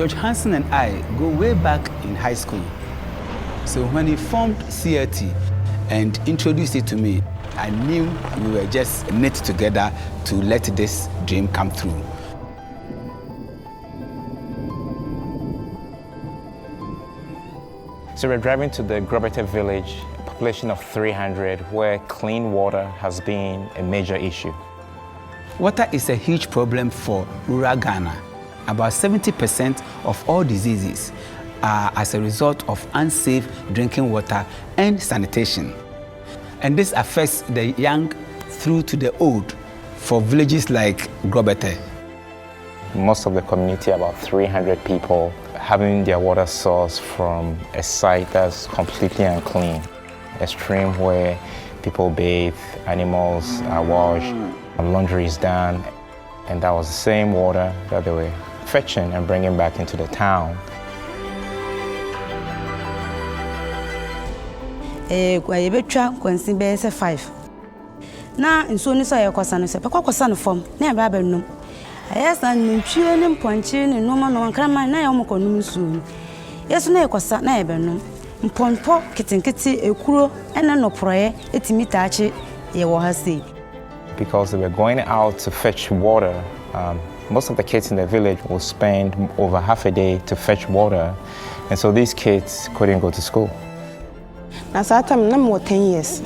George Hansen and I go way back in high school. So when he formed CLT and introduced it to me, I knew we were just knit together to let this dream come through. So we're driving to the Grobete village, a population of 300, where clean water has been a major issue. Water is a huge problem for rural Ghana. About 70% of all diseases are as a result of unsafe drinking water and sanitation. And this affects the young through to the old for villages like Grobete. Most of the community, about 300 people, having their water source from a site that's completely unclean, a stream where people bathe, animals are washed, laundry is done, and that was the same water that they were fetching and bringing back into the town. Na nsuo ni so ye kwasa no se pekwa kwasa no fom na ebe abenum ayasa ntwie ni mponche ni noma no nkrama na ye omokonum nsuo yesu na ye kwasa na ebenum mponpo kitinkiti ekuro ene no proye etimi taachi ye wo ha sei. Because they were going out to fetch water, most of the kids in the village will spend over half a day to fetch water, and so these kids couldn't go to school. Na satam na mo 10 years.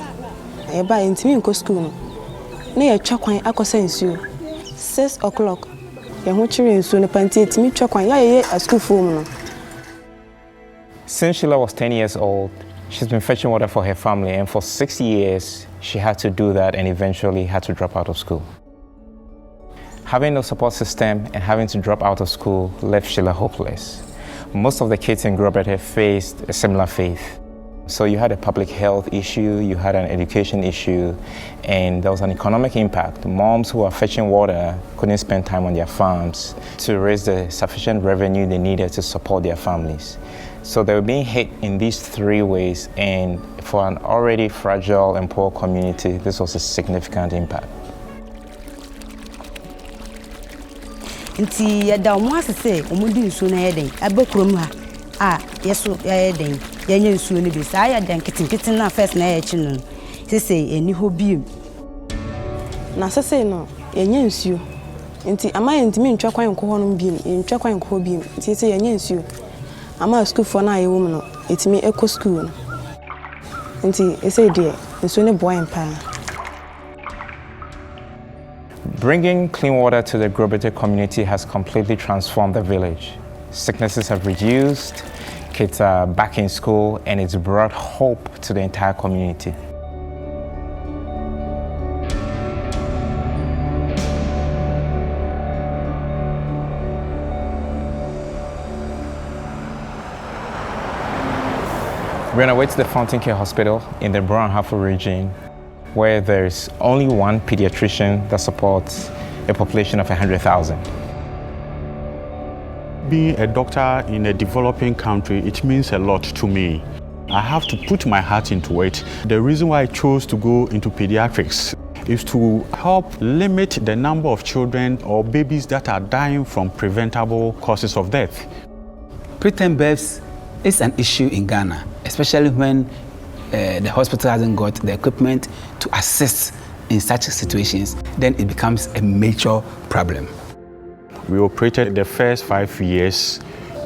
I buy intimi nko school no. Na ye twa kwan akosa nsuo. 6 o'clock. Ye ho chire nsuo ne panti etimi twa kwan ya ye a school form no. Since Sheila was 10 years old, she's been fetching water for her family, and for 6 years she had to do that and eventually had to drop out of school. Having no support system and having to drop out of school left Sheila hopeless. Most of the kids in Grobete faced a similar fate. So you had a public health issue, you had an education issue, and there was an economic impact. Moms who were fetching water couldn't spend time on their farms to raise the sufficient revenue they needed to support their families. So they were being hit in these 3 ways, and for an already fragile and poor community, this was a significant impact. Nti ya da omo asese omudi nsuo na yeden abekrom ha yeso yeden yenye nsuo ni bi sa ya den kitinkitin na first na ya chi no sese eni ho biem Na sese no yenye nsuo nti ama yentimi ntwa kwan nko ho no biem ntwa kwan nko ho biem nti sese yenye nsuo ama school for na yewo no etimi eco school no nti ese de nsuo ne boy empa. Bringing clean water to the Grobete community has completely transformed the village. Sicknesses have reduced, kids are back in school, and it's brought hope to the entire community. We're on our way to the Fountain Care Hospital in the Brown-Hafo region, where there's only one pediatrician that supports a population of 100,000. Being a doctor in a developing country, it means a lot to me. I have to put my heart into it. The reason why I chose to go into pediatrics is to help limit the number of children or babies that are dying from preventable causes of death. Preterm births is an issue in Ghana, especially when the hospital hasn't got the equipment to assist in such situations. Then it becomes a major problem. We operated the first 5 years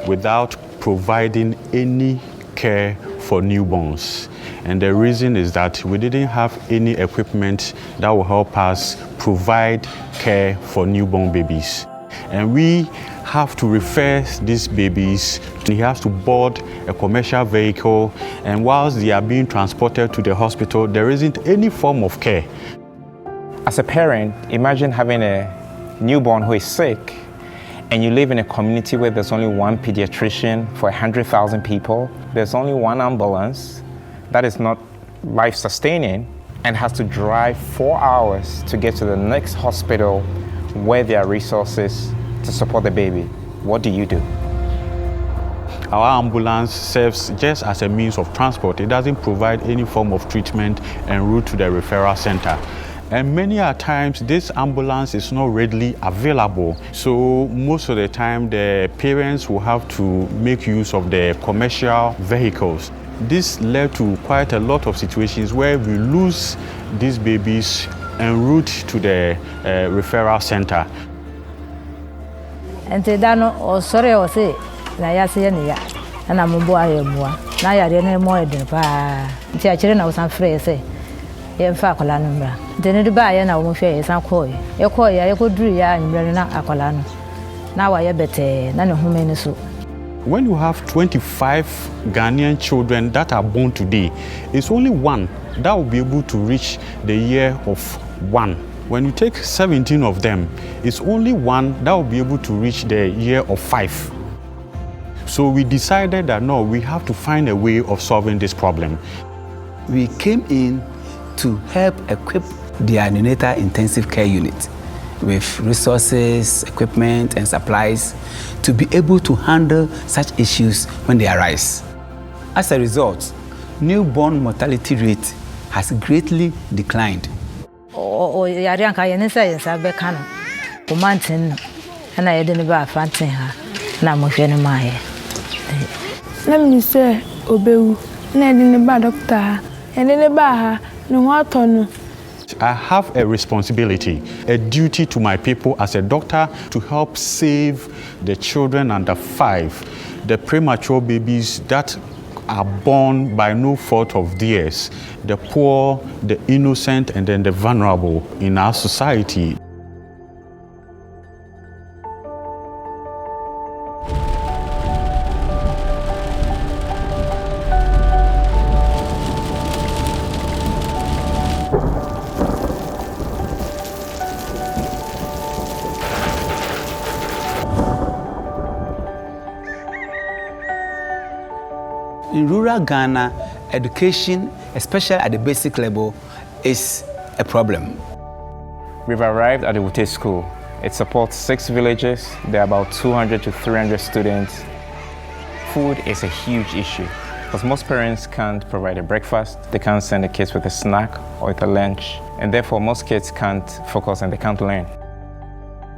without providing any care for newborns. And the reason is that we didn't have any equipment that will help us provide care for newborn babies. And we have to refer these babies. He has to board a commercial vehicle, and whilst they are being transported to the hospital, there isn't any form of care. As a parent, imagine having a newborn who is sick, and you live in a community where there's only one pediatrician for 100,000 people. There's only one ambulance that is not life-sustaining and has to drive 4 hours to get to the next hospital where there are resources to support the baby. What do you do? Our ambulance serves just as a means of transport. It doesn't provide any form of treatment en route to the referral center. And many a times this ambulance is not readily available. So most of the time the parents will have to make use of the commercial vehicles. This led to quite a lot of situations where we lose these babies en route to the referral center. And they don't or sorry or say, Nayasiania, and I'm a boy, Naya didn't more than the children of some phrase say, in Facolanum. Then the buy and I won't share some coy. Your coy, I could do ya in Berna Acolano. Now I better none of whom in soup. When you have 25 Ghanaian children that are born today, it's only one that will be able to reach the year of 1. When you take 17 of them, it's only one that will be able to reach the year of 5. So we decided that no, we have to find a way of solving this problem. We came in to help equip the neonatal intensive care unit with resources, equipment, and supplies to be able to handle such issues when they arise. As a result, newborn mortality rate has greatly declined. Yarianka, and say, I becano, Comantin, and I didn't buy fancy her, and I'm with any my. Let me say, Obeu, Ned in the bad doctor, and in the bar, no water. I have a responsibility, a duty to my people as a doctor to help save the children under 5, the premature babies that are born by no fault of theirs, the poor, the innocent, and then the vulnerable in our society. In rural Ghana, education, especially at the basic level, is a problem. We've arrived at the Wute School. It supports 6 villages. There are about 200 to 300 students. Food is a huge issue because most parents can't provide a breakfast. They can't send the kids with a snack or with a lunch. And therefore, most kids can't focus and they can't learn.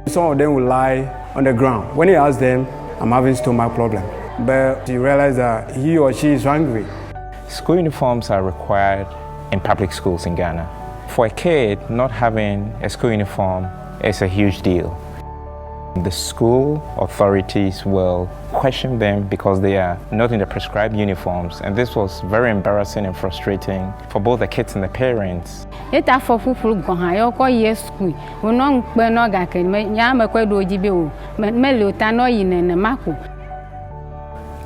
Some of them will lie on the ground. When you ask them, I'm having stomach problem. But you realize that he or she is hungry. School uniforms are required in public schools in Ghana. For a kid, not having a school uniform is a huge deal. The school authorities will question them because they are not in the prescribed uniforms, and this was very embarrassing and frustrating for both the kids and the parents.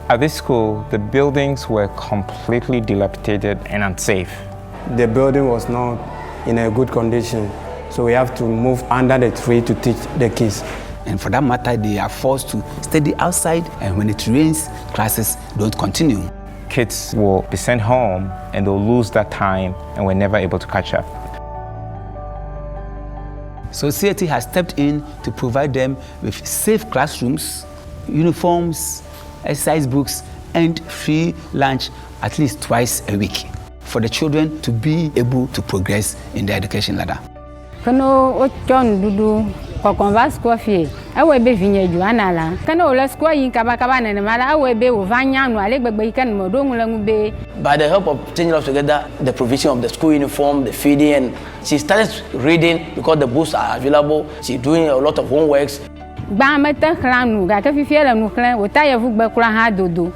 At this school, the buildings were completely dilapidated and unsafe. The building was not in a good condition, so we have to move under the tree to teach the kids. And for that matter, they are forced to study outside, and when it rains, classes don't continue. Kids will be sent home and they'll lose that time and we're never able to catch up. So CLT has stepped in to provide them with safe classrooms, uniforms, exercise books, and free lunch at least twice a week for the children to be able to progress in their education ladder. I will be vineyard Juana. Can all square in Cabacabana and Mala, I will be Vanya, Alec, can Modong be. By the help of changing us together, the provision of the school uniform, the feeding, and she started reading because the books are available. She's doing a lot of homeworks. Bamata Clan, Gatafi and Nuclear, with Taya Vukbakura Hadudu.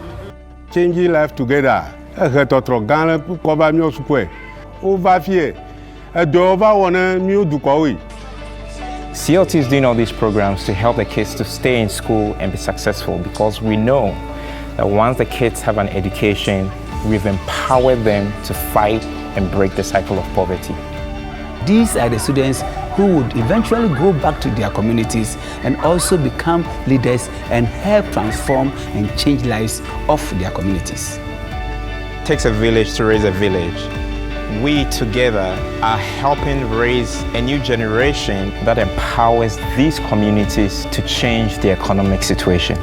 Changing life together. I heard of Ghana, cover me square. Over here, a Dover one a new Dukowi. CLT is doing all these programs to help the kids to stay in school and be successful because we know that once the kids have an education, we've empowered them to fight and break the cycle of poverty. These are the students who would eventually go back to their communities and also become leaders and help transform and change lives of their communities. It takes a village to raise a village. We together are helping raise a new generation that empowers these communities to change the economic situation.